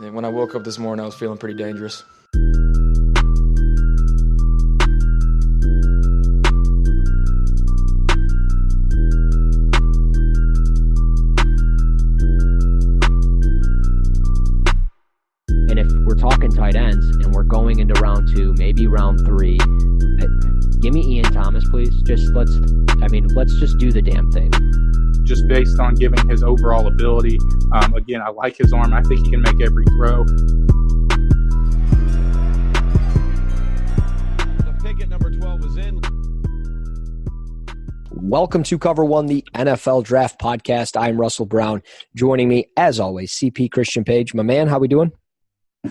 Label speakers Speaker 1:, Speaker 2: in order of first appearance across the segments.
Speaker 1: And when I woke up this morning, I was feeling pretty dangerous.
Speaker 2: And if we're talking tight ends and we're going into round 2, maybe round 3, give me Ian Thomas, please. Let's just do the damn thing.
Speaker 3: Just based on giving his overall ability. Again, I like his arm. I think he can make every throw.
Speaker 4: The pick at number 12 is in.
Speaker 2: Welcome to Cover One, the NFL Draft Podcast. I'm Russell Brown. Joining me, as always, CP Christian Page. My man, how we doing?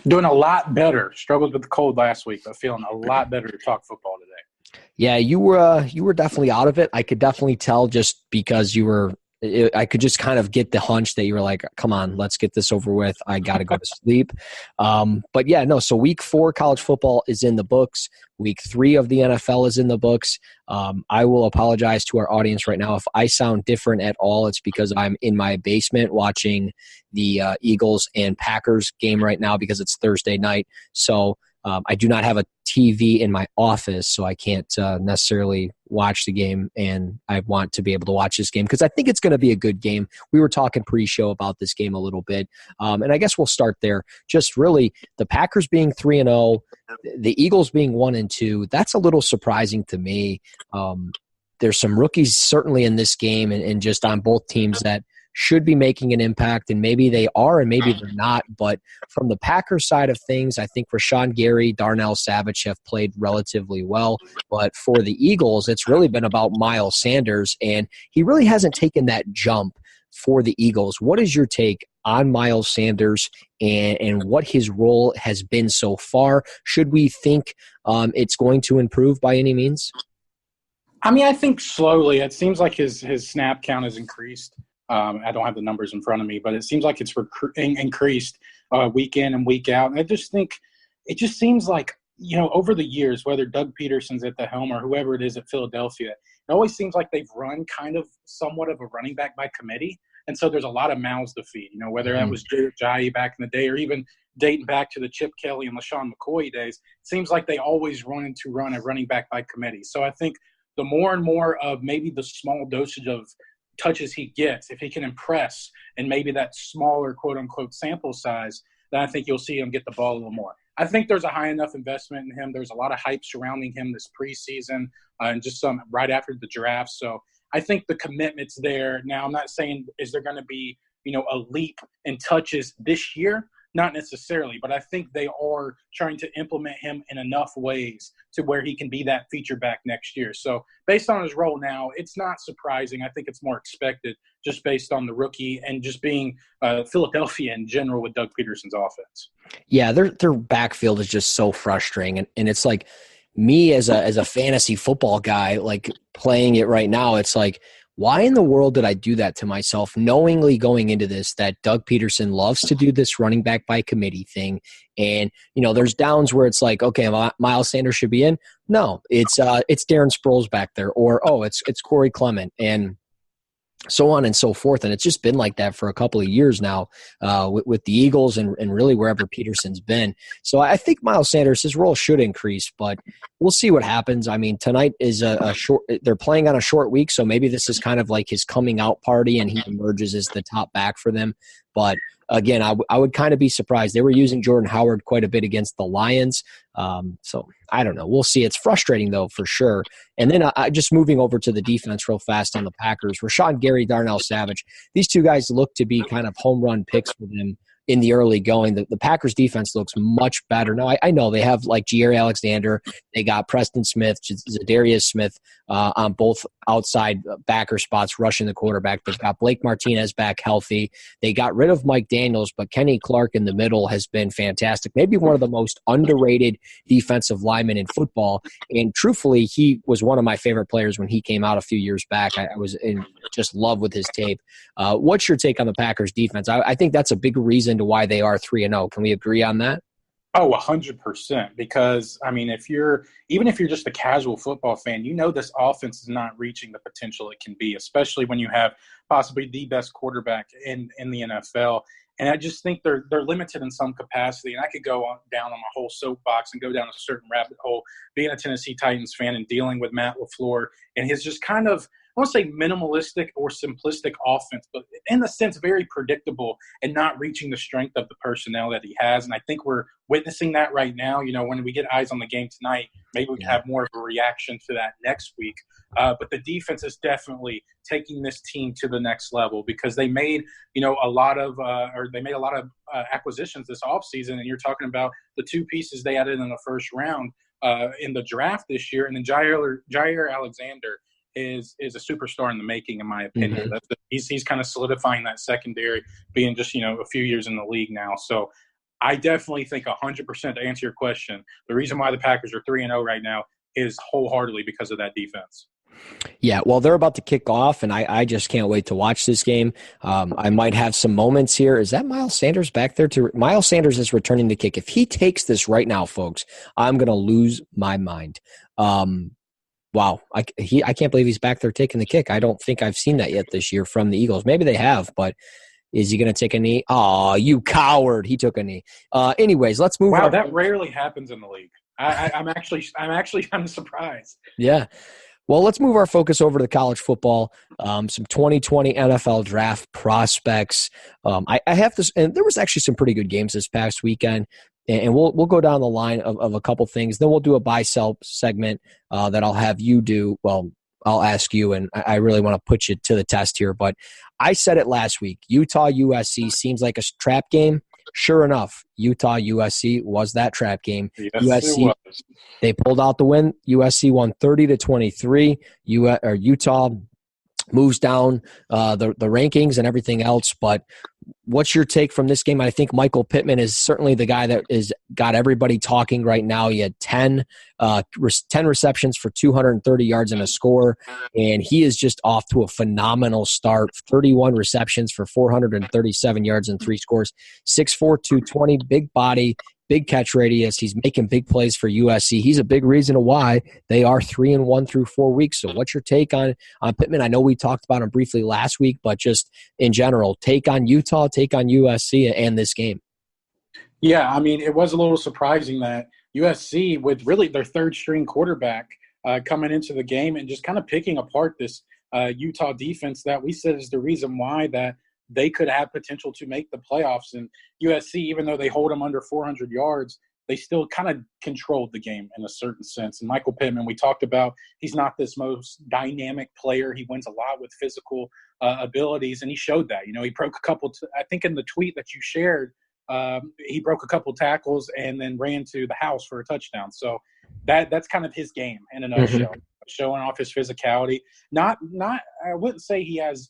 Speaker 3: Doing a lot better. Struggled with the cold last week, but feeling a lot better to talk football today.
Speaker 2: Yeah, you were definitely out of it. I could definitely tell just because I could just kind of get the hunch that you were like, come on, let's get this over with. I got to go to sleep. But yeah, no, so week 4 college football is in the books. Week 3 of the NFL is in the books. I will apologize to our audience right now. If I sound different at all, it's because I'm in my basement watching the Eagles and Packers game right now because it's Thursday night. So I do not have a TV in my office, so I can't necessarily watch the game, and I want to be able to watch this game because I think it's going to be a good game. We were talking pre-show about this game a little bit, and I guess we'll start there. Just really, the Packers being 3-0, the Eagles being 1-2, that's a little surprising to me. There's some rookies certainly in this game and just on both teams that should be making an impact, and maybe they are and maybe they're not. But from the Packers side of things, I think Rashawn Gary, Darnell Savage have played relatively well. But for the Eagles, it's really been about Miles Sanders, and he really hasn't taken that jump for the Eagles. What is your take on Miles Sanders and what his role has been so far? Should we think it's going to improve by any means?
Speaker 3: I think slowly. It seems like his snap count has increased. I don't have the numbers in front of me, but it seems like it's increased week in and week out. And I just think it just seems like, over the years, whether Doug Peterson's at the helm or whoever it is at Philadelphia, it always seems like they've run kind of somewhat of a running back by committee. And so there's a lot of mouths to feed, whether that was Jai back in the day or even dating back to the Chip Kelly and LaShawn McCoy days. It seems like they always run a running back by committee. So I think the more and more of maybe the small dosage of touches he gets, if he can impress and maybe that smaller quote-unquote sample size, then I think you'll see him get the ball a little more. I think there's a high enough investment in him. There's a lot of hype surrounding him this preseason and just some right after the draft. So I think the commitment's there. Now, I'm not saying is there going to be, a leap in touches this year? Not necessarily, but I think they are trying to implement him in enough ways to where he can be that feature back next year. So based on his role now, it's not surprising. I think it's more expected just based on the rookie and just being Philadelphia in general with Doug Peterson's offense.
Speaker 2: Yeah, their backfield is just so frustrating. And it's like me as a fantasy football guy, like playing it right now, it's like, why in the world did I do that to myself, knowingly going into this that Doug Peterson loves to do this running back by committee thing? And, there's downs where it's like, okay, Miles Sanders should be in. No, it's Darren Sproles back there, or, it's Corey Clement, and so on and so forth. And it's just been like that for a couple of years now with the Eagles and really wherever Peterson's been. So I think Miles Sanders, his role should increase, but we'll see what happens. I mean, tonight is a short – they're playing on a short week, so maybe this is kind of like his coming out party and he emerges as the top back for them. But again, I would kind of be surprised. They were using Jordan Howard quite a bit against the Lions. So I don't know. We'll see. It's frustrating, though, for sure. And then just moving over to the defense real fast on the Packers, Rashawn Gary, Darnell Savage, these two guys look to be kind of home run picks for them in the early going. The Packers defense looks much better. Now, I know they have like Jaire Alexander. They got Preston Smith, Zadarius Smith on both outside backer spots rushing the quarterback. They've got Blake Martinez back healthy. They got rid of Mike Daniels, but Kenny Clark in the middle has been fantastic. Maybe one of the most underrated defensive linemen in football. And truthfully, he was one of my favorite players when he came out a few years back. I was in just love with his tape. What's your take on the Packers defense? I think that's a big reason to why they are 3-0. Can we agree on that?
Speaker 3: Oh, 100%. Because, I mean, even if you're just a casual football fan, this offense is not reaching the potential it can be, especially when you have possibly the best quarterback in the NFL. And I just think they're limited in some capacity. And I could go down on my whole soapbox and go down a certain rabbit hole, being a Tennessee Titans fan and dealing with Matt LaFleur and his just kind of, I want to say minimalistic or simplistic offense, but in a sense, very predictable and not reaching the strength of the personnel that he has. And I think we're witnessing that right now. When we get eyes on the game tonight, maybe we can have more of a reaction to that next week. But the defense is definitely taking this team to the next level because they made, a lot of acquisitions this offseason. And you're talking about the two pieces they added in the first round in the draft this year. And then Jair Alexander is a superstar in the making, in my opinion. Mm-hmm. He's kind of solidifying that secondary, being just, a few years in the league now. So I definitely think 100% to answer your question, the reason why the Packers are 3-0 right now is wholeheartedly because of that defense.
Speaker 2: Yeah, well, they're about to kick off, and I just can't wait to watch this game. I might have some moments here. Is that Miles Sanders back there? Miles Sanders is returning the kick. If he takes this right now, folks, I'm going to lose my mind. Wow, I can't believe he's back there taking the kick. I don't think I've seen that yet this year from the Eagles. Maybe they have, but is he going to take a knee? Oh, you coward. He took a knee. Anyways, let's move on.
Speaker 3: Wow, that rarely happens in the league. I'm actually kind of surprised.
Speaker 2: Yeah. Well, let's move our focus over to college football. Some 2020 NFL draft prospects. I have this, and there was actually some pretty good games this past weekend. And we'll go down the line of a couple things. Then we'll do a buy-sell segment that I'll have you do. Well, I'll ask you, and I really want to put you to the test here. But I said it last week. Utah-USC seems like a trap game. Sure enough, Utah-USC was that trap game.
Speaker 3: Yes,
Speaker 2: USC, they pulled out the win. USC won 30-23. Utah moves down the rankings and everything else. But what's your take from this game? I think Michael Pittman is certainly the guy that is got everybody talking right now. He had 10 receptions for 230 yards and a score, and he is just off to a phenomenal start. 31 receptions for 437 yards and 3 scores. 6'4", 220, big body, big catch radius. He's making big plays for USC. He's a big reason why they are 3-1 through 4 weeks. So what's your take on Pittman? I know we talked about him briefly last week, but just in general, take on Utah, take on USC and this game.
Speaker 3: Yeah, I mean, it was a little surprising that USC, with really their third-string quarterback coming into the game and just kind of picking apart this Utah defense that we said is the reason why that they could have potential to make the playoffs. And USC, even though they hold them under 400 yards, they still kind of controlled the game in a certain sense. And Michael Pittman, we talked about, he's not this most dynamic player. He wins a lot with physical abilities, and he showed that. He broke a couple I think in the tweet that you shared, he broke a couple tackles and then ran to the house for a touchdown. So that's kind of his game in a nutshell, showing off his physicality. Not I wouldn't say he has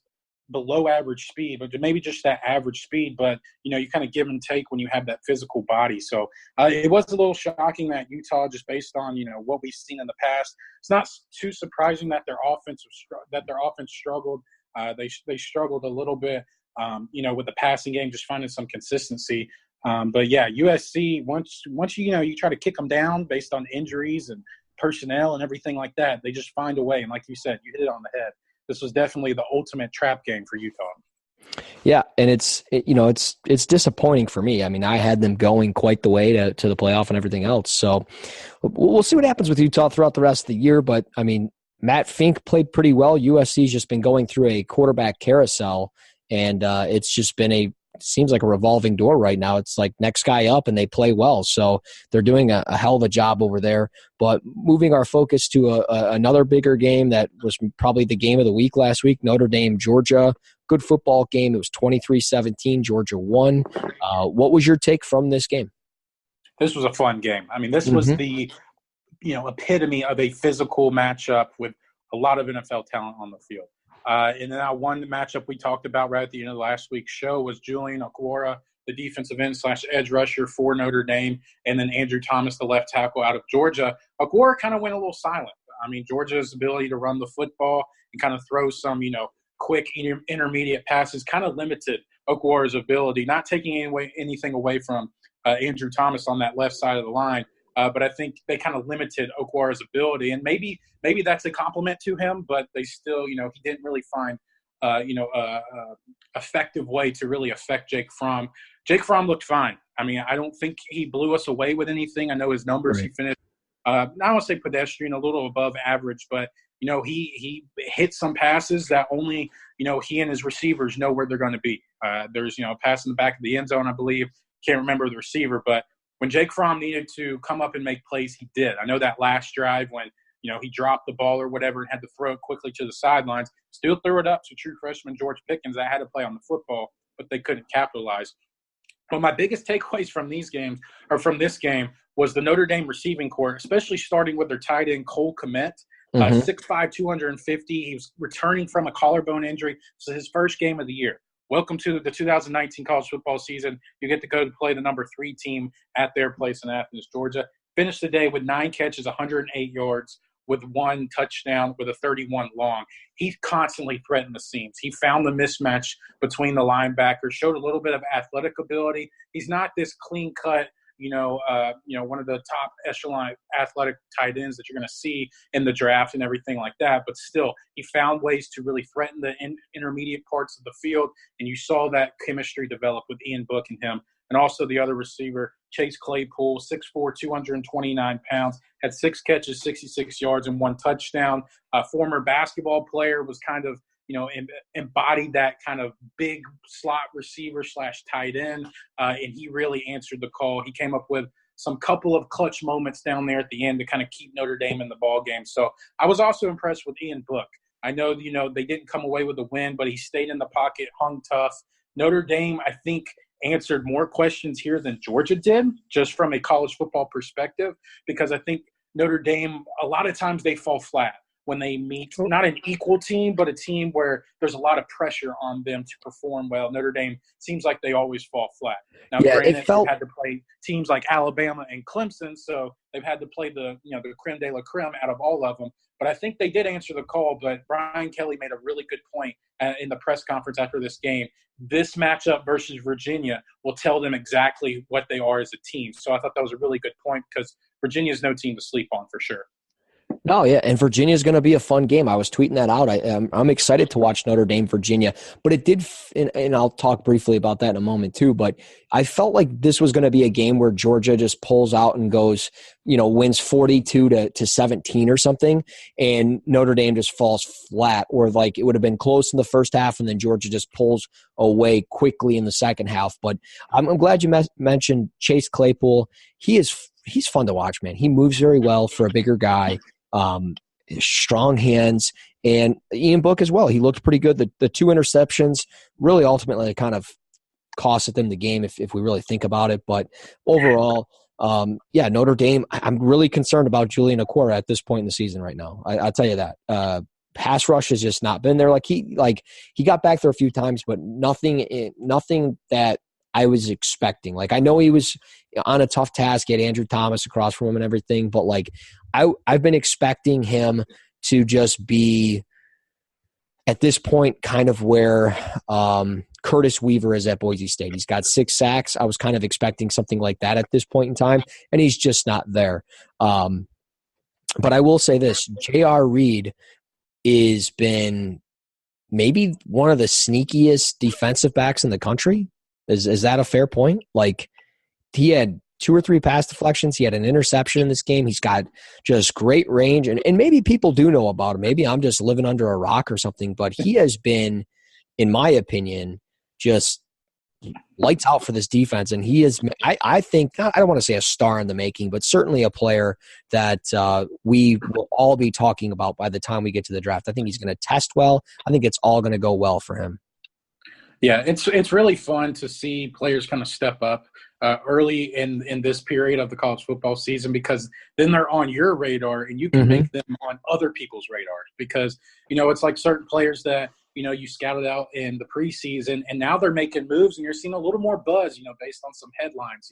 Speaker 3: below average speed, but maybe just that average speed. But, you kind of give and take when you have that physical body. So it was a little shocking that Utah, just based on, what we've seen in the past, it's not too surprising that their offense struggled. They struggled a little bit, with the passing game, just finding some consistency. But yeah, USC, once you try to kick them down based on injuries and personnel and everything like that, they just find a way. And like you said, you hit it on the head. This was definitely the ultimate trap game for Utah.
Speaker 2: Yeah, and it's disappointing for me. I mean, I had them going quite the way to the playoff and everything else. So we'll see what happens with Utah throughout the rest of the year. But, I mean, Matt Fink played pretty well. USC's just been going through a quarterback carousel, and it's just been seems like a revolving door right now. It's like next guy up, and they play well. So they're doing a hell of a job over there. But moving our focus to another bigger game that was probably the game of the week last week, Notre Dame, Georgia. Good football game. It was 23-17. Georgia won. What was your take from this game?
Speaker 3: This was a fun game. I mean, this was the epitome of a physical matchup with a lot of NFL talent on the field. And then one matchup we talked about right at the end of last week's show was Julian Okwara, the defensive end / edge rusher for Notre Dame, and then Andrew Thomas, the left tackle out of Georgia. Okwara kind of went a little silent. I mean, Georgia's ability to run the football and kind of throw some, quick intermediate passes kind of limited Okwara's ability, not taking anything away from Andrew Thomas on that left side of the line. But I think they kind of limited Okwaru's ability, and maybe that's a compliment to him. But they still, he didn't really find, effective way to really affect Jake Fromm. Jake Fromm looked fine. I mean, I don't think he blew us away with anything. I know his numbers. Right. He finished, I don't want to say pedestrian, a little above average, but he hit some passes that only he and his receivers know where they're going to be. There's a pass in the back of the end zone, I believe. Can't remember the receiver, but when Jake Fromm needed to come up and make plays, he did. I know that last drive when, he dropped the ball or whatever and had to throw it quickly to the sidelines, still threw it up to true freshman George Pickens that had to play on the football, but they couldn't capitalize. But my biggest takeaways from this game was the Notre Dame receiving corps, especially starting with their tight end Cole Kmet, 6'5", 250. He was returning from a collarbone injury. So his first game of the year. Welcome to the 2019 college football season. You get to go to play the number 3 team at their place in Athens, Georgia. Finished the day with 9 catches, 108 yards, with 1 touchdown, with a 31 long. He constantly threatened the seams. He found the mismatch between the linebackers, showed a little bit of athletic ability. He's not this clean-cut, one of the top echelon athletic tight ends that you're going to see in the draft and everything like that. But still, he found ways to really threaten the intermediate parts of the field, and you saw that chemistry develop with Ian Book and him. And also the other receiver, Chase Claypool, 6'4", 229 pounds, had 6 catches, 66 yards, and 1 touchdown. A former basketball player, was kind of, embodied that kind of big slot receiver / tight end, and he really answered the call. He came up with some couple of clutch moments down there at the end to kind of keep Notre Dame in the ball game. So I was also impressed with Ian Book. I know, they didn't come away with the win, but he stayed in the pocket, hung tough. Notre Dame, I think, answered more questions here than Georgia did, just from a college football perspective, because I think Notre Dame, a lot of times they fall flat when they meet not an equal team, but a team where there's a lot of pressure on them to perform well. Notre Dame seems like they always fall flat. Now, granted, they've had to play teams like Alabama and Clemson, so they've had to play the creme de la creme out of all of them. But I think they did answer the call, but Brian Kelly made a really good point in the press conference after this game. This matchup versus Virginia will tell them exactly what they are as a team. So I thought that was a really good point, because Virginia is no team to sleep on for sure.
Speaker 2: No, yeah, and Virginia is going to be a fun game. I was tweeting that out. I'm excited to watch Notre Dame, Virginia, but it did, and I'll talk briefly about that in a moment too, but I felt like this was going to be a game where Georgia just pulls out and goes, wins 42-17 or something, and Notre Dame just falls flat, or like it would have been close in the first half, and then Georgia just pulls away quickly in the second half. But I'm glad you mentioned Chase Claypool. He's fun to watch, man. He moves very well for a bigger guy. Strong hands, and Ian Book as well. He looked pretty good. The 2 interceptions really ultimately kind of costed them the game if we really think about it. But overall, Notre Dame, I'm really concerned about Julian Okwara at this point in the season right now. I'll tell you that. Pass rush has just not been there. He got back there a few times, but nothing that I was expecting. Like, I know he was on a tough task. He had Andrew Thomas across from him and everything, but I've been expecting him to just be at this point kind of where Curtis Weaver is at Boise State. He's got 6 sacks. I was kind of expecting something like that at this point in time, and he's just not there. But I will say this, J.R. Reed has been maybe one of the sneakiest defensive backs in the country. Is that a fair point? Like, he had 2 or 3 pass deflections. He had an interception in this game. He's got just great range. And maybe people do know about him. Maybe I'm just living under a rock or something. But he has been, in my opinion, just lights out for this defense. And he is, I think, I don't want to say a star in the making, but certainly a player that we will all be talking about by the time we get to the draft. I think he's going to test well. I think it's all going to go well for him.
Speaker 3: Yeah, it's really fun to see players kind of step up early in this period of the college football season, because then they're on your radar and you can make them on other people's radars, because, it's like certain players that, you scouted out in the preseason and now they're making moves and you're seeing a little more buzz, based on some headlines,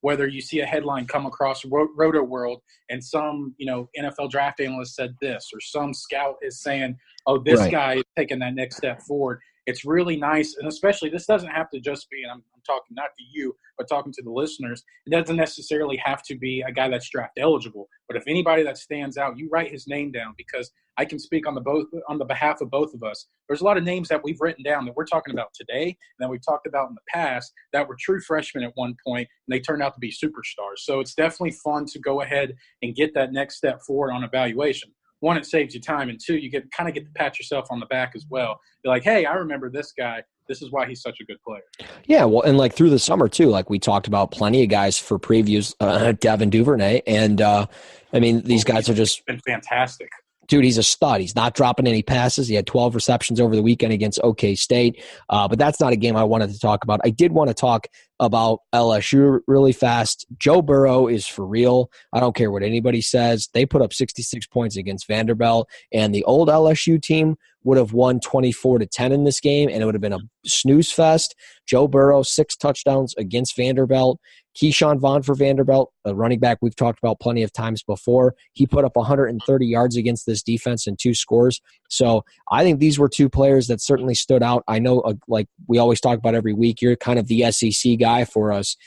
Speaker 3: whether you see a headline come across Roto World and some, NFL draft analyst said this, or some scout is saying, oh, this guy is taking that next step forward. it's really nice. And especially, this doesn't have to just be, and I'm talking not to you, but talking to the listeners, it doesn't necessarily have to be a guy that's draft eligible. But if anybody that stands out, you write his name down, because I can speak on the behalf of both of us. There's a lot of names that we've written down that we're talking about today and that we've talked about in the past that were true freshmen at one point, and they turned out to be superstars. So it's definitely fun to go ahead and get that next step forward on evaluation. One, it saves you time, and two, you get to pat yourself on the back as well. You're like, hey, I remember this guy. This is why he's such a good player.
Speaker 2: Yeah, well, and like through the summer too, like we talked about plenty of guys for previews, Devin Duvernay, and I mean, these guys are just
Speaker 3: been fantastic.
Speaker 2: Dude, he's a stud. He's not dropping any passes. He had 12 receptions over the weekend against OK State. But that's not a game I wanted to talk about. I did want to talk about LSU really fast. Joe Burrow is for real. I don't care what anybody says. They put up 66 points against Vanderbilt, and the old LSU team would have won 24-10 in this game, and it would have been a snooze fest. Joe Burrow, 6 touchdowns against Vanderbilt. Keyshawn Vaughn for Vanderbilt, a running back we've talked about plenty of times before. He put up 130 yards against this defense and 2 scores. So I think these were 2 players that certainly stood out. I know, like we always talk about every week, you're kind of the SEC guy for us.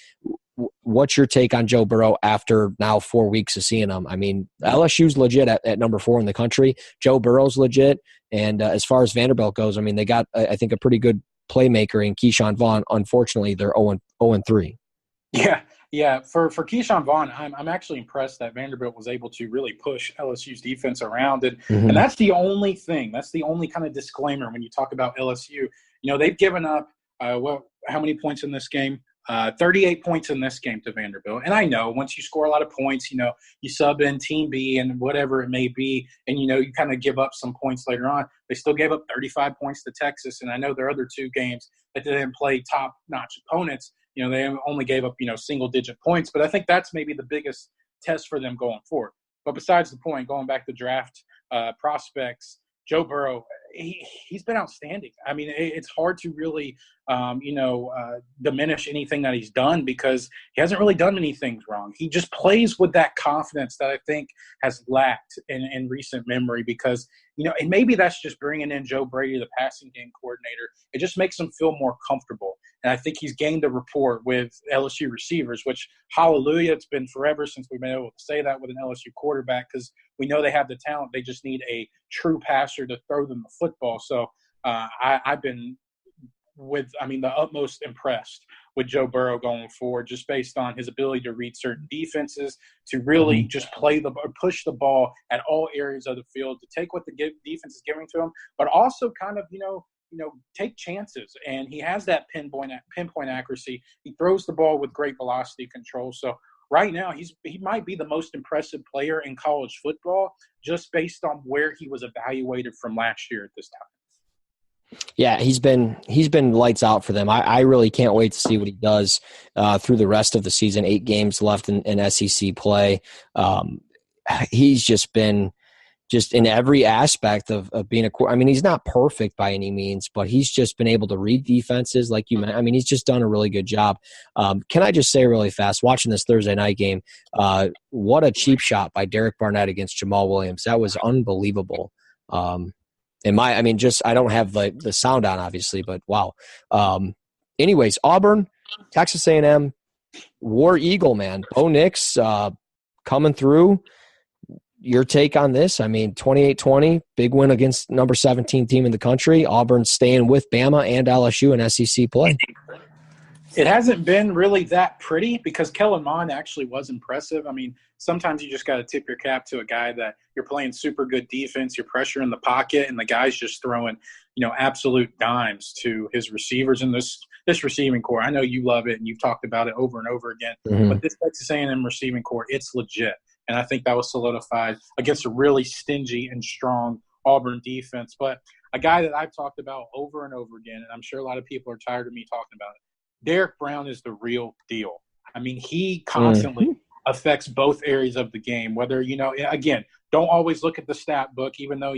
Speaker 2: What's your take on Joe Burrow after now 4 weeks of seeing him? I mean, LSU's legit at number 4 in the country. Joe Burrow's legit. And as far as Vanderbilt goes, I mean, they got, I think, a pretty good playmaker in Keyshawn Vaughn. Unfortunately, they're 0-3.
Speaker 3: Yeah. For Keyshawn Vaughn, I'm actually impressed that Vanderbilt was able to really push LSU's defense around it. And that's the only thing. That's the only kind of disclaimer when you talk about LSU. You know, they've given up, how many points in this game? 38 points in this game to Vanderbilt. And I know once you score a lot of points, you know, you sub in Team B and whatever it may be, and, you know, you kind of give up some points later on. They still gave up 35 points to Texas. And I know their other 2 games that they didn't play top-notch opponents, you know, they only gave up, you know, single-digit points. But I think that's maybe the biggest test for them going forward. But besides the point, going back to draft prospects, Joe Burrow, he's been outstanding. I mean, it's hard to really, diminish anything that he's done, because he hasn't really done anything wrong. He just plays with that confidence that I think has lacked in recent memory, because, you know, and maybe that's just bringing in Joe Brady, the passing game coordinator. It just makes him feel more comfortable. And I think he's gained a rapport with LSU receivers, which, hallelujah, it's been forever since we've been able to say that with an LSU quarterback, because we know they have the talent. They just need a true passer to throw them the football. So I've been the utmost impressed with Joe Burrow going forward, just based on his ability to read certain defenses, to really just push the ball at all areas of the field, to take what the defense is giving to him, but also kind of, take chances. And he has that pinpoint accuracy. He throws the ball with great velocity control. So right now, he might be the most impressive player in college football, just based on where he was evaluated from last year at this time.
Speaker 2: Yeah, he's been lights out for them. I really can't wait to see what he does through the rest of the season. 8 games left in SEC play. He's just been in every aspect of being I mean, he's not perfect by any means, but he's just been able to read defenses like you mentioned. I mean, he's just done a really good job. Can I just say really fast, watching this Thursday night game, what a cheap shot by Derrick Barnett against Jamal Williams. That was unbelievable. I don't have the sound on, obviously, but wow. Anyways, Auburn, Texas A&M, War Eagle, man. Bo Nix coming through. Your take on this? I mean, 28-20, big win against number 17 team in the country. Auburn staying with Bama and LSU in SEC play.
Speaker 3: It hasn't been really that pretty, because Kellen Mond actually was impressive. I mean, sometimes you just got to tip your cap to a guy that you're playing super good defense, you're pressure in the pocket, and the guy's just throwing, absolute dimes to his receivers in this receiving core. I know you love it, and you've talked about it over and over again, but this Texas A&M receiving core, it's legit. And I think that was solidified against a really stingy and strong Auburn defense. But a guy that I've talked about over and over again, and I'm sure a lot of people are tired of me talking about it, Derrick Brown is the real deal. I mean, he constantly affects both areas of the game, whether, again, don't always look at the stat book, even though,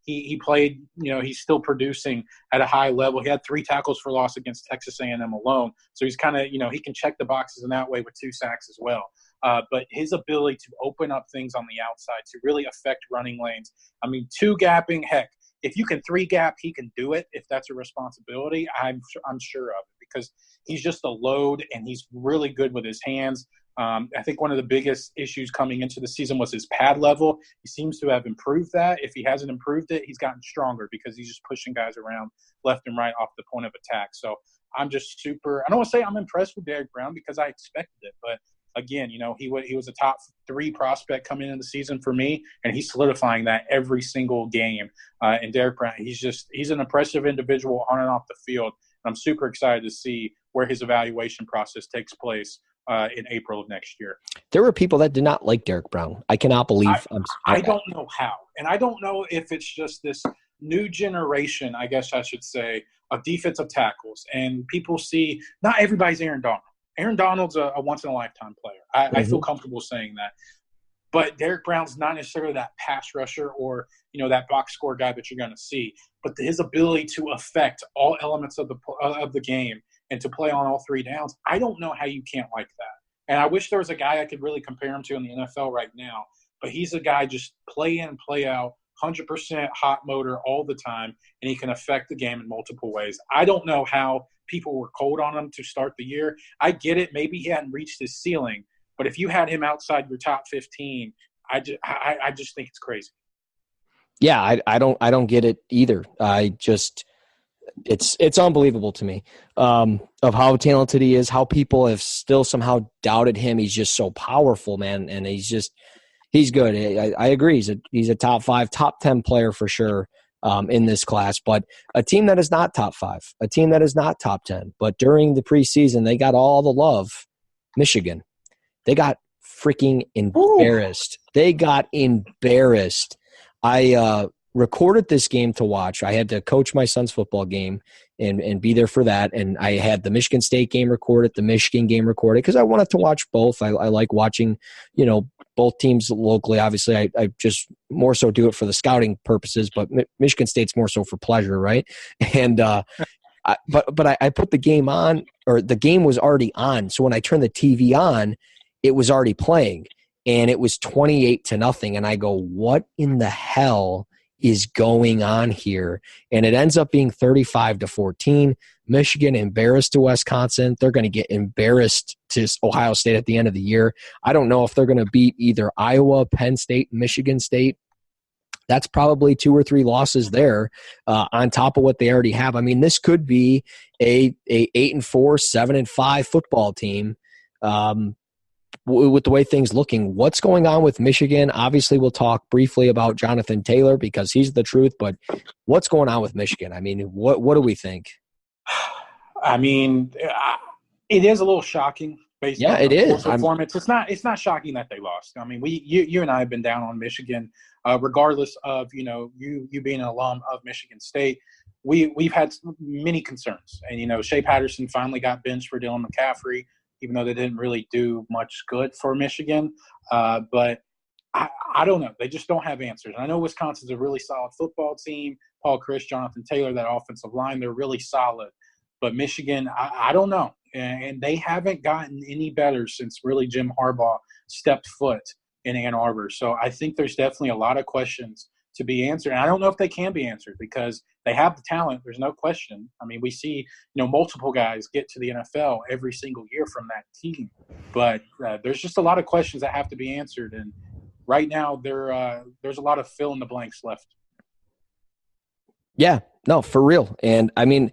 Speaker 3: he played, he's still producing at a high level. He had 3 tackles for loss against Texas A&M alone. So he's kind of, he can check the boxes in that way with 2 sacks as well. But his ability to open up things on the outside, to really affect running lanes. I mean, 2 gapping, heck, if you can 3-gap, he can do it. If that's a responsibility, I'm sure of it because he's just a load and he's really good with his hands. I think one of the biggest issues coming into the season was his pad level. He seems to have improved that. If he hasn't improved it, he's gotten stronger because he's just pushing guys around left and right off the point of attack. So I'm just I don't want to say I'm impressed with Derrick Brown because I expected it. But, again, he was a top 3 prospect coming into the season for me, and he's solidifying that every single game. And Derrick Brown, he's an impressive individual on and off the field. And I'm super excited to see where his evaluation process takes place in April of next year.
Speaker 2: There were people that did not like Derrick Brown. I cannot believe.
Speaker 3: I don't know how. And I don't know if it's just this new generation, I guess I should say, of defensive tackles. And people see – not everybody's Aaron Donald. Aaron Donald's a once-in-a-lifetime player. I feel comfortable saying that. But Derrick Brown's not necessarily that pass rusher or, that box score guy that you're going to see. But his ability to affect all elements of the game and to play on all 3 downs, I don't know how you can't like that. And I wish there was a guy I could really compare him to in the NFL right now. But he's a guy just play in, play out, 100% hot motor all the time, and he can affect the game in multiple ways. I don't know how people were cold on him to start the year. I get it. Maybe he hadn't reached his ceiling. But if you had him outside your top 15, I just think it's crazy.
Speaker 2: Yeah, I don't get it either. It's unbelievable to me of how talented he is, how people have still somehow doubted him. He's just so powerful, man, and he's good. I agree. He's a top 5, top 10 player for sure in this class. But a team that is not top 5, a team that is not top 10, but during the preseason they got all the love. Michigan, they got freaking embarrassed. Ooh. They got embarrassed. I recorded this game to watch. I had to coach my son's football game and be there for that. And I had the Michigan State game recorded, the Michigan game recorded, because I wanted to watch both. I like watching, both teams locally. Obviously, I just more so do it for the scouting purposes, but Michigan State's more so for pleasure, right? And but I put the game on, or the game was already on. So when I turned the TV on, it was already playing, and it was 28-0. And I go, what in the hell is going on here? And it ends up being 35-14. Michigan embarrassed to Wisconsin. They're going to get embarrassed to Ohio State at the end of the year. I don't know if they're going to beat either Iowa, Penn State, Michigan State. That's probably 2 or 3 losses there on top of what they already have. I mean, this could be a 8-4, 7-5 football team. With the way things looking. What's going on with Michigan? Obviously, we'll talk briefly about Jonathan Taylor because he's the truth, but what's going on with Michigan? I mean, what do we think?
Speaker 3: I mean, it is a little shocking based on
Speaker 2: it is.
Speaker 3: Performance. It's not shocking that they lost. I mean, you and I have been down on Michigan, regardless of, you being an alum of Michigan State. We've had many concerns. And, Shea Patterson finally got benched for Dylan McCaffrey, even though they didn't really do much good for Michigan. But I don't know. They just don't have answers. And I know Wisconsin's a really solid football team. Paul Chris, Jonathan Taylor, that offensive line, they're really solid. But Michigan, I don't know. And they haven't gotten any better since really Jim Harbaugh stepped foot in Ann Arbor. So I think there's definitely a lot of questions to be answered. And I don't know if they can be answered because they have the talent. There's no question. I mean, we see, multiple guys get to the NFL every single year from that team. But there's just a lot of questions that have to be answered. And right now there's a lot of fill in the blanks left.
Speaker 2: Yeah, no, for real. And I mean,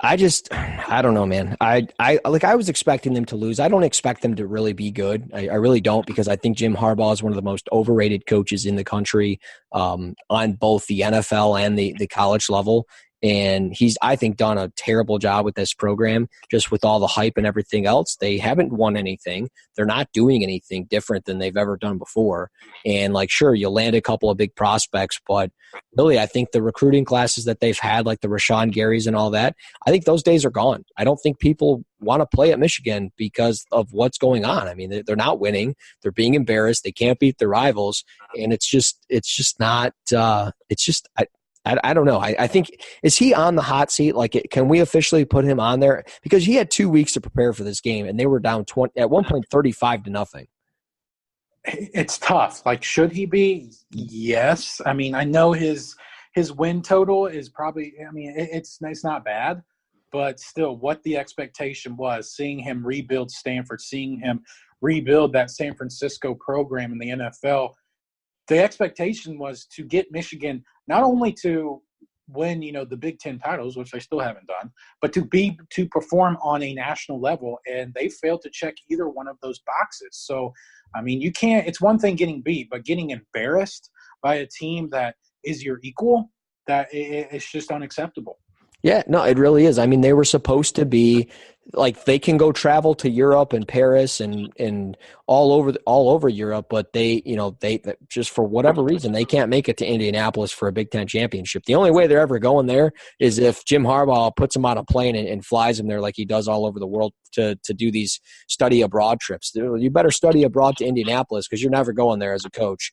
Speaker 2: I don't know, man. I was expecting them to lose. I don't expect them to really be good. I really don't, because I think Jim Harbaugh is one of the most overrated coaches in the country on both the NFL and the college level. And he's, I think, done a terrible job with this program, just with all the hype and everything else. They haven't won anything. They're not doing anything different than they've ever done before. And, sure, you land a couple of big prospects, but really I think the recruiting classes that they've had, like the Rashawn Garys and all that, I think those days are gone. I don't think people want to play at Michigan because of what's going on. I mean, they're not winning. They're being embarrassed. They can't beat their rivals. And it's just not I don't know. I think, is he on the hot seat? Can we officially put him on there? Because he had 2 weeks to prepare for this game, and they were down 20 at one point, 35-0.
Speaker 3: It's tough. Should he be? Yes. I mean, I know his his win total is probably, I mean, it's not bad, but still what the expectation was, seeing him rebuild Stanford, seeing him rebuild that San Francisco program in the NFL, the expectation was to get Michigan not only to win, the Big Ten titles, which they still haven't done, but to perform on a national level, and they failed to check either one of those boxes. So, I mean, you can't – it's one thing getting beat, but getting embarrassed by a team that is your equal, it's just unacceptable.
Speaker 2: Yeah, no, it really is. I mean, they were supposed to be like they can go travel to Europe and Paris and all over Europe, but they just for whatever reason they can't make it to Indianapolis for a Big Ten championship. The only way they're ever going there is if Jim Harbaugh puts them on a plane and flies them there like he does all over the world to do these study abroad trips. You better study abroad to Indianapolis because you're never going there as a coach.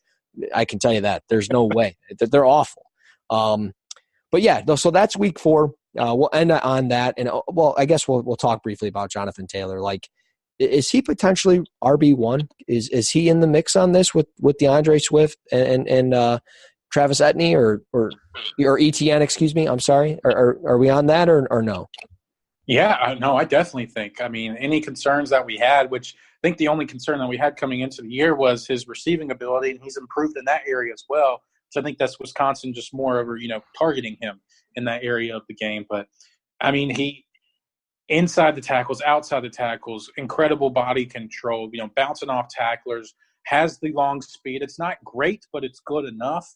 Speaker 2: I can tell you that. There's no way. They're awful. But yeah, so that's week 4. We'll end on that, and I guess we'll talk briefly about Jonathan Taylor. Like, is he potentially RB1? Is he in the mix on this with DeAndre Swift and Travis Etienne or Etienne? Excuse me. I'm sorry. Are we on that or no?
Speaker 3: Yeah, no, I definitely think. I mean, any concerns that we had, which I think the only concern that we had coming into the year was his receiving ability, and he's improved in that area as well. So I think that's Wisconsin just more over, targeting him in that area of the game. But, I mean, he inside the tackles, outside the tackles, incredible body control, bouncing off tacklers, has the long speed. It's not great, but it's good enough.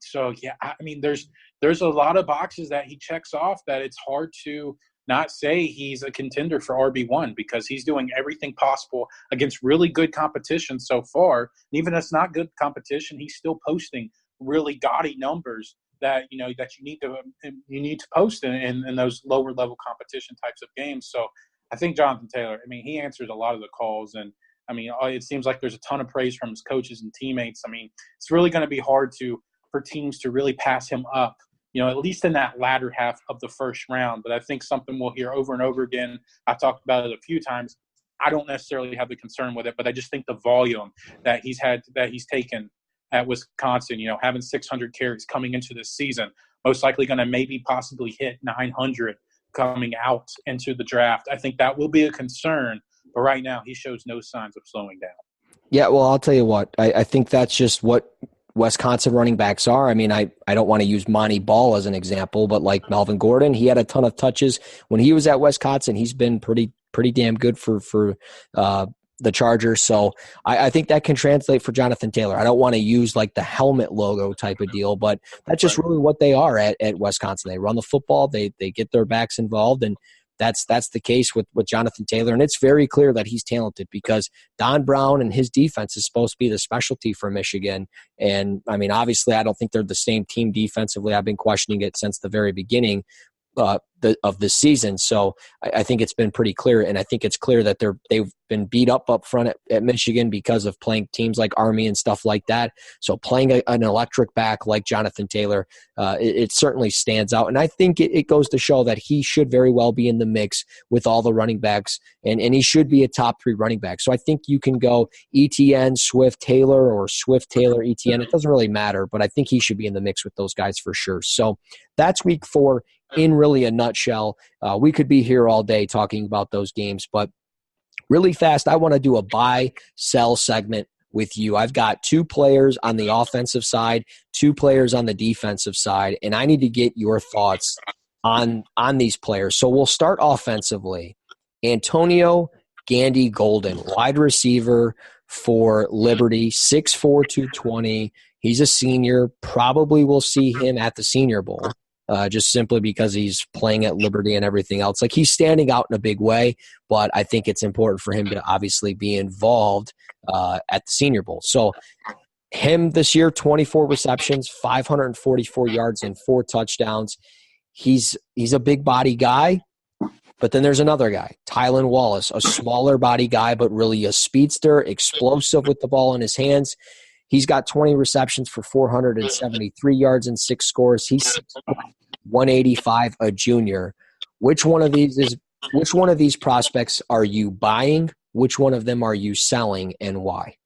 Speaker 3: So, yeah, I mean, there's a lot of boxes that he checks off that it's hard to not say he's a contender for RB1 because he's doing everything possible against really good competition so far. And even if it's not good competition, he's still posting really gaudy numbers that you need to post in those lower level competition types of games. So I think Jonathan Taylor, I mean, he answers a lot of the calls, and I mean, it seems like there's a ton of praise from his coaches and teammates. I mean, it's really going to be hard for teams to really pass him up, at least in that latter half of the first round. But I think something we'll hear over and over again. I've talked about it a few times. I don't necessarily have the concern with it, but I just think the volume that he's taken at Wisconsin, having 600 carries coming into this season, most likely going to maybe possibly hit 900 coming out into the draft. I think that will be a concern, but right now he shows no signs of slowing down. Yeah,
Speaker 2: well, I'll tell you what. I think that's just what Wisconsin running backs are. I mean, I don't want to use Monty Ball as an example, but like Melvin Gordon, he had a ton of touches when he was at Wisconsin. He's been pretty damn good for the Chargers. So I think that can translate for Jonathan Taylor. I don't want to use like the helmet logo type of deal, but that's just really what they are at Wisconsin. They run the football, they get their backs involved, and that's the case with Jonathan Taylor. And it's very clear that he's talented because Don Brown and his defense is supposed to be the specialty for Michigan. And, I mean, obviously I don't think they're the same team defensively. I've been questioning it since the very beginning of this season. So I think it's been pretty clear, and I think it's clear that they've been beat up front at Michigan because of playing teams like Army and stuff like that. So playing an electric back like Jonathan Taylor, it certainly stands out. And I think it goes to show that he should very well be in the mix with all the running backs, and he should be a top 3 running back. So I think you can go ETN, Swift, Taylor, or Swift, Taylor, ETN. It doesn't really matter, but I think he should be in the mix with those guys for sure. So that's week 4 in really a nutshell. We could be here all day talking about those games, but really fast, I want to do a buy-sell segment with you. I've got 2 players on the offensive side, 2 players on the defensive side, and I need to get your thoughts on these players. So we'll start offensively. Antonio Gandy-Golden, wide receiver for Liberty, 6'4", 220. He's a senior. Probably will see him at the Senior Bowl. Just simply because he's playing at Liberty and everything else. Like, he's standing out in a big way, but I think it's important for him to obviously be involved at the Senior Bowl. So him this year, 24 receptions, 544 yards, and 4 touchdowns. He's a big body guy, but then there's another guy, Tylan Wallace, a smaller body guy, but really a speedster, explosive with the ball in his hands. He's got 20 receptions for 473 yards and 6 scores. He's 185, a junior. Which one of these prospects are you buying? Which one of them are you selling, and why?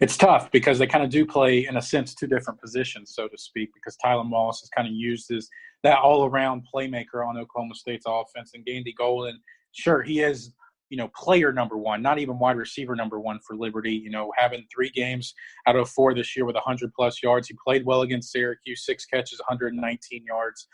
Speaker 3: It's tough because they kind of do play, in a sense, two different positions, so to speak, because Tylan Wallace is kind of used as that all-around playmaker on Oklahoma State's offense. And Gandy Golden, sure, he is, player number one, not even wide receiver number one for Liberty, having 3 games out of 4 this year with 100-plus yards. He played well against Syracuse, 6 catches, 119 yards.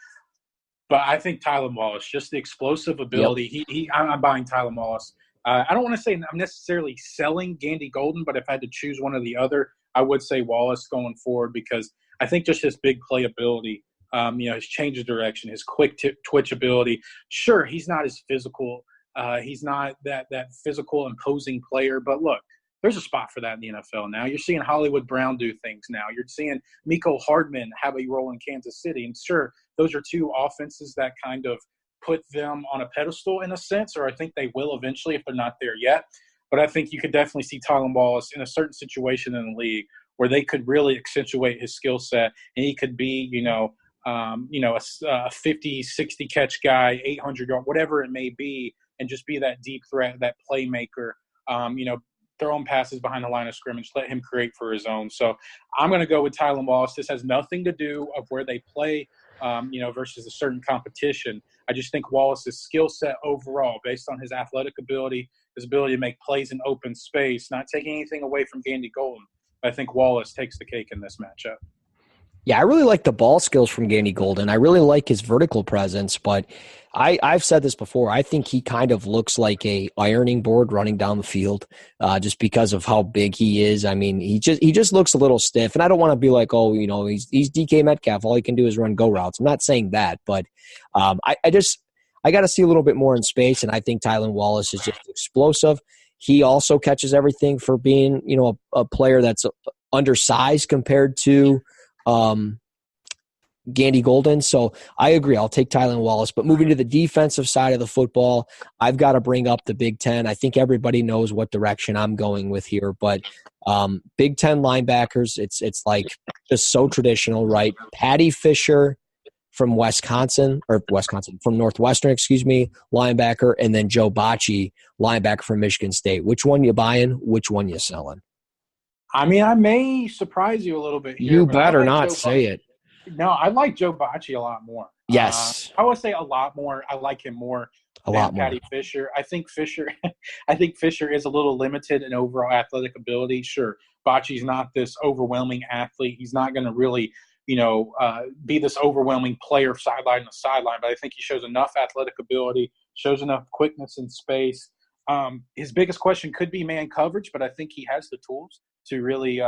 Speaker 3: But I think Tylan Wallace, just the explosive ability, I'm buying Tylan Wallace. I don't want to say I'm necessarily selling Gandy Golden, but if I had to choose one or the other, I would say Wallace going forward because I think just his big play ability, his change of direction, his quick twitch ability. Sure, he's not as physical. He's not that physical, imposing player. But look, there's a spot for that in the NFL now. You're seeing Hollywood Brown do things now. You're seeing Mecole Hardman have a role in Kansas City. And sure, those are 2 offenses that kind of put them on a pedestal in a sense, or I think they will eventually if they're not there yet. But I think you could definitely see Tylan Wallace in a certain situation in the league where they could really accentuate his skill set, and he could be, a 50, 60 catch guy, 800 yard, whatever it may be, and just be that deep threat, that playmaker. Throwing passes behind the line of scrimmage, let him create for his own. So I'm going to go with Tylan Wallace. This has nothing to do of where they play, versus a certain competition. I just think Wallace's skill set overall, based on his athletic ability, his ability to make plays in open space, not taking anything away from Gandy Golden, I think Wallace takes the cake in this matchup.
Speaker 2: Yeah, I really like the ball skills from Gandy Golden. I really like his vertical presence, but I've said this before. I think he kind of looks like a ironing board running down the field, just because of how big he is. I mean, he just looks a little stiff, and I don't want to be like, he's DK Metcalf. All he can do is run go routes. I'm not saying that, but I got to see a little bit more in space, and I think Tylan Wallace is just explosive. He also catches everything for being, a player that's undersized compared to Gandy Golden. So I agree. I'll take Tylan Wallace. But moving to the defensive side of the football, I've got to bring up the Big Ten. I think everybody knows what direction I'm going with here. But Big Ten linebackers, it's like just so traditional, right? Patty Fisher from Northwestern, linebacker, and then Joe Bachie, linebacker from Michigan State. Which one you buying? Which one you selling?
Speaker 3: I mean, I may surprise you a little bit here.
Speaker 2: You better not say it.
Speaker 3: No, I like Joe Bachie a lot more.
Speaker 2: Yes.
Speaker 3: I would say a lot more. I like him more than Patty Fisher. I think Fisher is a little limited in overall athletic ability. Sure, Bachie's not this overwhelming athlete. He's not going to really, be this overwhelming player sideline to sideline. But I think he shows enough athletic ability, shows enough quickness in space. His biggest question could be man coverage, but I think he has the tools to really,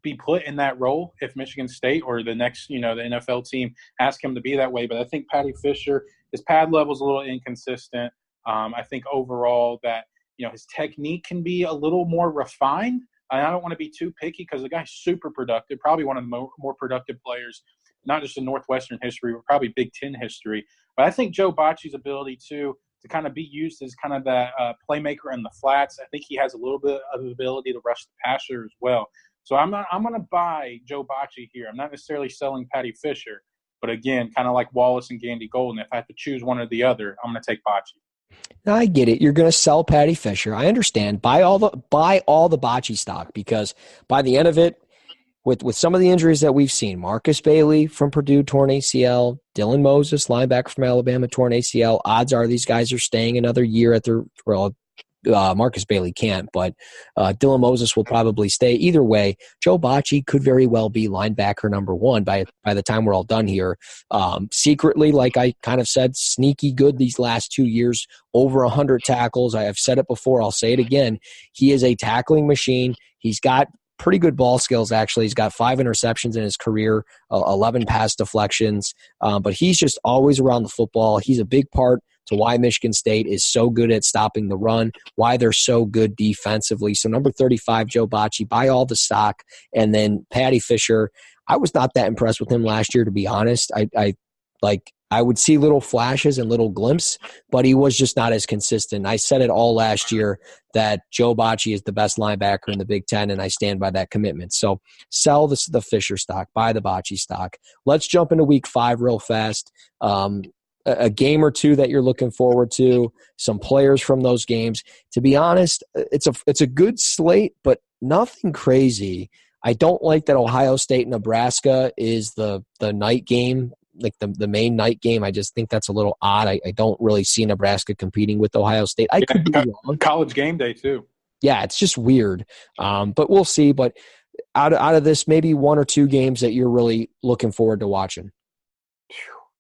Speaker 3: be put in that role if Michigan State or the next, the NFL team ask him to be that way. But I think Patty Fisher, his pad level is a little inconsistent. I think overall that, his technique can be a little more refined. And I don't want to be too picky because the guy's super productive, probably one of the more productive players, not just in Northwestern history, but probably Big Ten history. But I think Joe Bachie's ability to kind of be used as kind of that playmaker in the flats. I think he has a little bit of the ability to rush the passer as well. So I'm going to buy Joe Bachie here. I'm not necessarily selling Patty Fisher, but again, kind of like Wallace and Gandy Golden, if I have to choose one or the other, I'm going to take Bachie.
Speaker 2: I get it. You're going to sell Patty Fisher. I understand. Buy all the Bachie stock because by the end of it, with some of the injuries that we've seen, Marcus Bailey from Purdue torn ACL, Dylan Moses, linebacker from Alabama, torn ACL. Odds are these guys are staying another year at their Marcus Bailey can't, but Dylan Moses will probably stay. Either way, Joe Bachie could very well be linebacker number 1 by the time we're all done here. Secretly, like I kind of said, sneaky good these last 2 years, over 100 tackles. I have said it before. I'll say it again. He is a tackling machine. He's got pretty good ball skills, actually. He's got 5 interceptions in his career, 11 pass deflections, but he's just always around the football. He's a big part to why Michigan State is so good at stopping the run, why they're so good defensively. So number 35, Joe Bachie, buy all the stock. And then Patty Fisher, I was not that impressed with him last year, to be honest. I would see little flashes and little glimpses, but he was just not as consistent. I said it all last year that Joe Bachie is the best linebacker in the Big Ten, and I stand by that commitment. So sell the Fisher stock, buy the Bachie stock. Let's jump into Week 5 real fast. A game or two that you're looking forward to, some players from those games. To be honest, it's a good slate, but nothing crazy. I don't like that Ohio State Nebraska is the night game, like the main night game. I just think that's a little odd. I don't really see Nebraska competing with Ohio State. I could be wrong.
Speaker 3: College game day too.
Speaker 2: Yeah, it's just weird. But we'll see. But out of this, maybe one or two games that you're really looking forward to watching.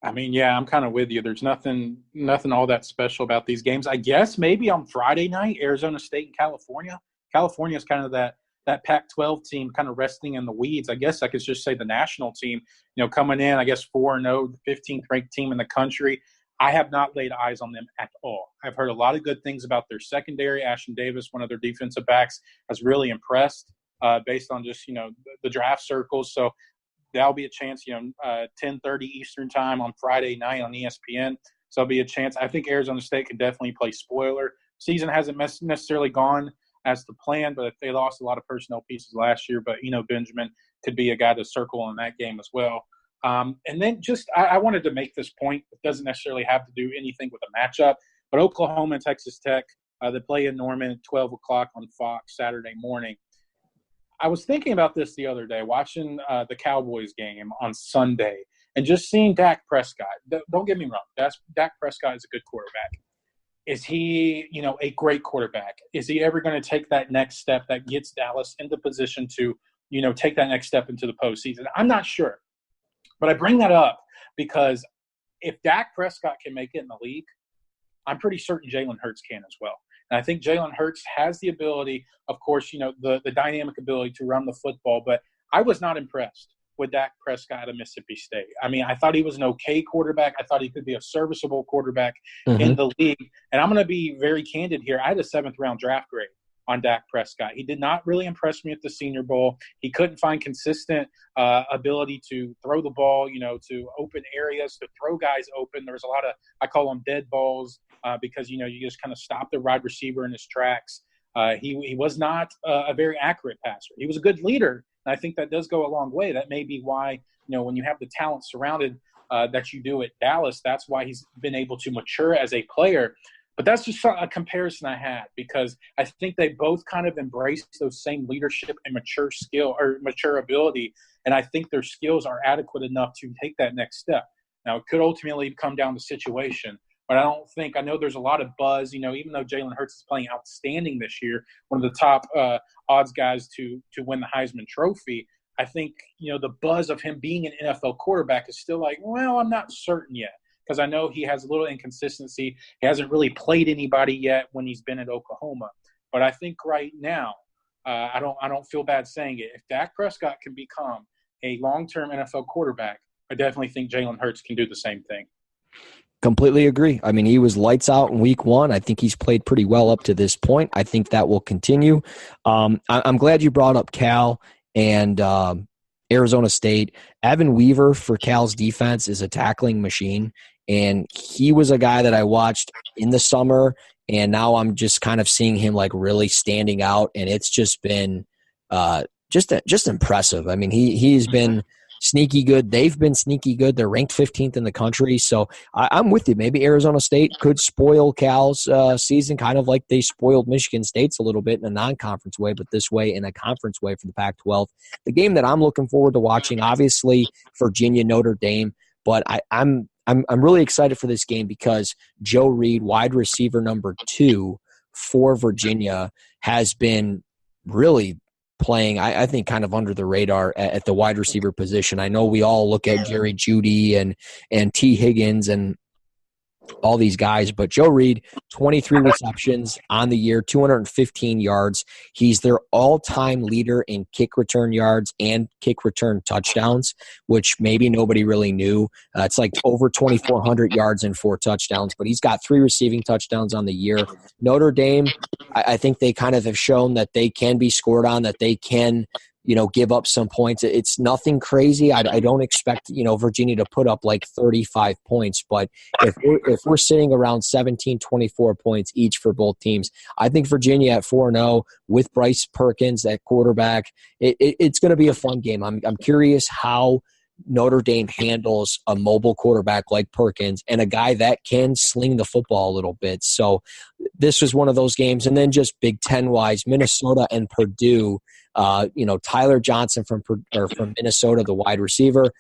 Speaker 3: I mean, yeah, I'm kind of with you. There's nothing all that special about these games. I guess maybe on Friday night, Arizona State and California. California is kind of that Pac-12 team kind of resting in the weeds. I guess I could just say the national team, coming in, I guess 4-0, the 15th ranked team in the country. I have not laid eyes on them at all. I've heard a lot of good things about their secondary. Ashton Davis, one of their defensive backs, has really impressed based on just, the draft circles. So that'll be a chance, 10:30 Eastern time on Friday night on ESPN. So it'll be a chance. I think Arizona State could definitely play spoiler. Season hasn't necessarily gone as the plan, but they lost a lot of personnel pieces last year. But, Benjamin could be a guy to circle in that game as well. And then just I wanted to make this point. It doesn't necessarily have to do anything with a matchup. But Oklahoma and Texas Tech, they play in Norman at 12 o'clock on Fox Saturday morning. I was thinking about this the other day, watching the Cowboys game on Sunday and just seeing Dak Prescott. Don't get me wrong. Dak Prescott is a good quarterback. Is he, a great quarterback? Is he ever going to take that next step that gets Dallas into position to, take that next step into the postseason? I'm not sure. But I bring that up because if Dak Prescott can make it in the league, I'm pretty certain Jalen Hurts can as well. And I think Jalen Hurts has the ability, of course, the dynamic ability to run the football. But I was not impressed with Dak Prescott at Mississippi State. I mean, I thought he was an okay quarterback. I thought he could be a serviceable quarterback in the league. And I'm going to be very candid here. I had a 7th-round draft grade on Dak Prescott. He did not really impress me at the Senior Bowl. He couldn't find consistent ability to throw the ball, to open areas, to throw guys open. There was a lot of, I call them dead balls because, you just kind of stop the wide receiver in his tracks. He was not a very accurate passer. He was a good leader, and I think that does go a long way. That may be why, when you have the talent surrounded that you do at Dallas, that's why he's been able to mature as a player. But that's just a comparison I had because I think they both kind of embrace those same leadership and mature ability. And I think their skills are adequate enough to take that next step. Now, it could ultimately come down to situation, but I know there's a lot of buzz, even though Jalen Hurts is playing outstanding this year, one of the top odds guys to win the Heisman Trophy. I think, the buzz of him being an NFL quarterback is still like, well, I'm not certain yet. Because I know he has a little inconsistency. He hasn't really played anybody yet when he's been at Oklahoma. But I think right now, I don't feel bad saying it. If Dak Prescott can become a long-term NFL quarterback, I definitely think Jalen Hurts can do the same thing.
Speaker 2: Completely agree. I mean, he was lights out in week 1. I think he's played pretty well up to this point. I think that will continue. I'm glad you brought up Cal and Arizona State. Evan Weaver for Cal's defense is a tackling machine. And he was a guy that I watched in the summer, and now I'm just kind of seeing him like really standing out, and it's just been just impressive. I mean, he's been sneaky good. They've been sneaky good. They're ranked 15th in the country. So I'm with you. Maybe Arizona State could spoil Cal's season, kind of like they spoiled Michigan State's a little bit in a non-conference way, but this way in a conference way for the Pac-12. The game that I'm looking forward to watching, obviously, Virginia, Notre Dame, but I'm really excited for this game because Joe Reed, wide receiver number 2 for Virginia, has been really playing, I think, kind of under the radar at the wide receiver position. I know we all look at Jerry Jeudy and T. Higgins and all these guys, but Joe Reed, 23 receptions on the year, 215 yards. He's their all-time leader in kick return yards and kick return touchdowns, which maybe nobody really knew. It's like over 2,400 yards and 4 touchdowns, but he's got 3 receiving touchdowns on the year. Notre Dame, I think they kind of have shown that they can be scored on, that they can give up some points. It's nothing crazy. I don't expect, Virginia to put up like 35 points, but if we're sitting around 17, 24 points each for both teams, I think Virginia at 4-0 with Bryce Perkins at quarterback, it's going to be a fun game. I'm curious how Notre Dame handles a mobile quarterback like Perkins and a guy that can sling the football a little bit. So this was one of those games. And then just Big Ten-wise, Minnesota and Purdue. Tyler Johnson from Minnesota, the wide receiver,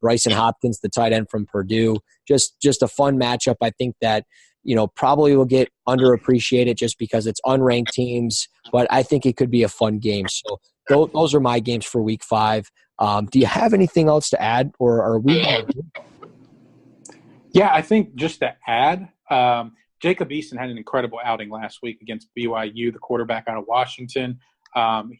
Speaker 2: Bryson Hopkins, the tight end from Purdue. Just a fun matchup. I think that probably will get underappreciated just because it's unranked teams, but I think it could be a fun game. So those are my games for Week 5. Do you have anything else to add, or are we?
Speaker 3: Yeah, I think just to add, Jacob Eason had an incredible outing last week against BYU, the quarterback out of Washington.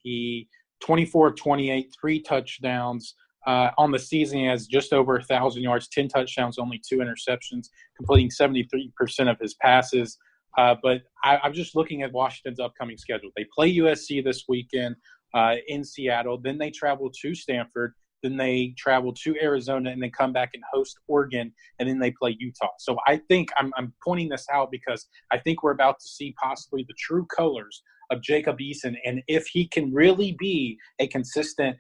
Speaker 3: He 24 of 28, 3 touchdowns. On the season, he has just over 1,000 yards, 10 touchdowns, only 2 interceptions, completing 73% of his passes. But I'm just looking at Washington's upcoming schedule. They play USC this weekend in Seattle. Then they travel to Stanford. Then they travel to Arizona and then come back and host Oregon, and then they play Utah. So I think I'm pointing this out because I think we're about to see possibly the true colors of Jacob Eason, and if he can really be a consistent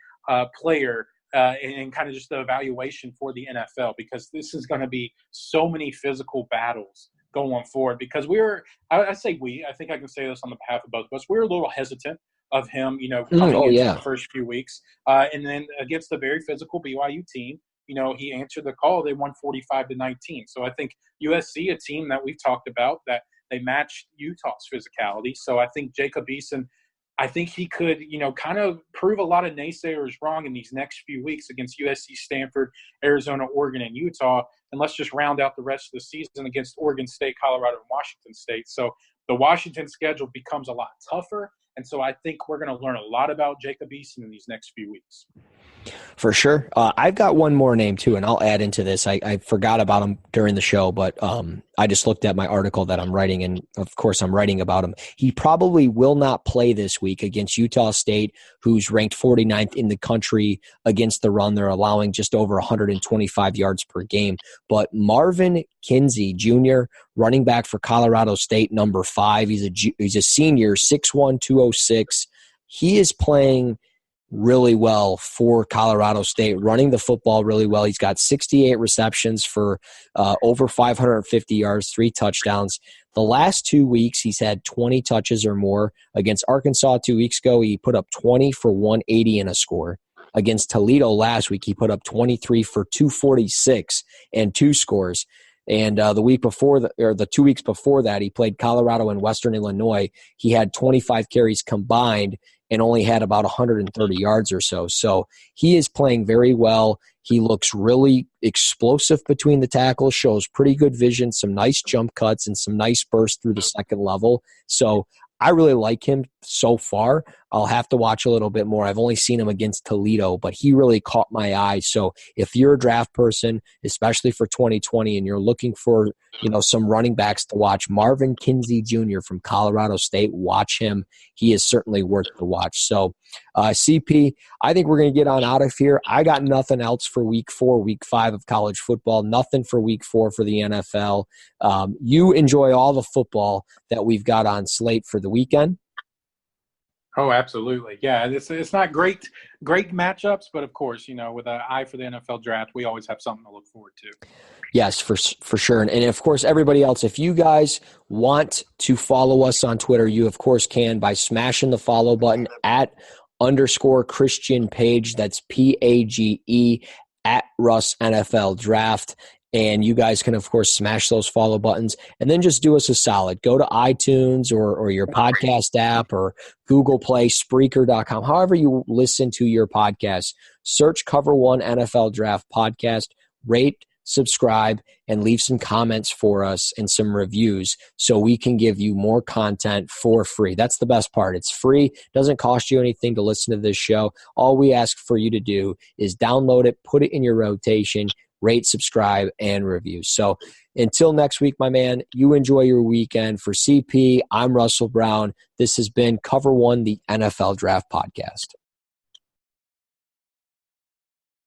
Speaker 3: player and kind of just the evaluation for the NFL, because this is going to be so many physical battles going forward. Because I think I can say this on the behalf of both of us, we're a little hesitant of him, coming into the first few weeks. And then against the very physical BYU team, he answered the call. They won 45-19. So I think USC, a team that we've talked about, that they matched Utah's physicality. So I think Jacob Eason, I think he could, kind of prove a lot of naysayers wrong in these next few weeks against USC, Stanford, Arizona, Oregon, and Utah. And let's just round out the rest of the season against Oregon State, Colorado, and Washington State. So the Washington schedule becomes a lot tougher. And so I think we're going to learn a lot about Jacob Eason in these next few weeks.
Speaker 2: For sure. I've got one more name too, and I'll add into this. I forgot about him during the show, but I just looked at my article that I'm writing, and of course I'm writing about him. He probably will not play this week against Utah State, who's ranked 49th in the country against the run. They're allowing just over 125 yards per game. But Marvin Kinsey Jr., running back for Colorado State, number 5. He's a senior, 6'1", 206. He is playing really well for Colorado State, running the football really well. He's got 68 receptions for over 550 yards, 3 touchdowns. The last 2 weeks, he's had 20 touches or more. Against Arkansas 2 weeks ago, he put up 20 for 180 and a score. Against Toledo last week, he put up 23 for 246 and 2 scores. And the 2 weeks before that, he played Colorado and Western Illinois. He had 25 carries combined and only had about 130 yards or so. So he is playing very well. He looks really explosive between the tackles, shows pretty good vision, some nice jump cuts, and some nice bursts through the second level. So I really like him so far. I'll have to watch a little bit more. I've only seen him against Toledo, but he really caught my eye. So if you're a draft person, especially for 2020, and you're looking for some running backs to watch, Marvin Kinsey Jr. from Colorado State, watch him. He is certainly worth the watch. So CP, I think we're going to get on out of here. I got nothing else for Week 4, Week 5 of college football, nothing for Week 4 for the NFL. You enjoy all the football that we've got on slate for the weekend.
Speaker 3: Oh, absolutely. Yeah, it's not great matchups, but of course, with an eye for the NFL draft, we always have something to look forward to.
Speaker 2: Yes, for sure. And of course, everybody else, if you guys want to follow us on Twitter, you of course can by smashing the follow button @_Christian Page. That's PAGE @Russ NFL Draft. And you guys can, of course, smash those follow buttons and then just do us a solid. Go to iTunes or your podcast app or Google Play, Spreaker.com, however you listen to your podcast. Search Cover One NFL Draft Podcast, rate, subscribe, and leave some comments for us and some reviews so we can give you more content for free. That's the best part. It's free. Doesn't cost you anything to listen to this show. All we ask for you to do is download it, put it in your rotation, rate, subscribe, and review. So until next week, my man, you enjoy your weekend. For CP, I'm Russell Brown. This has been Cover One, the NFL Draft Podcast.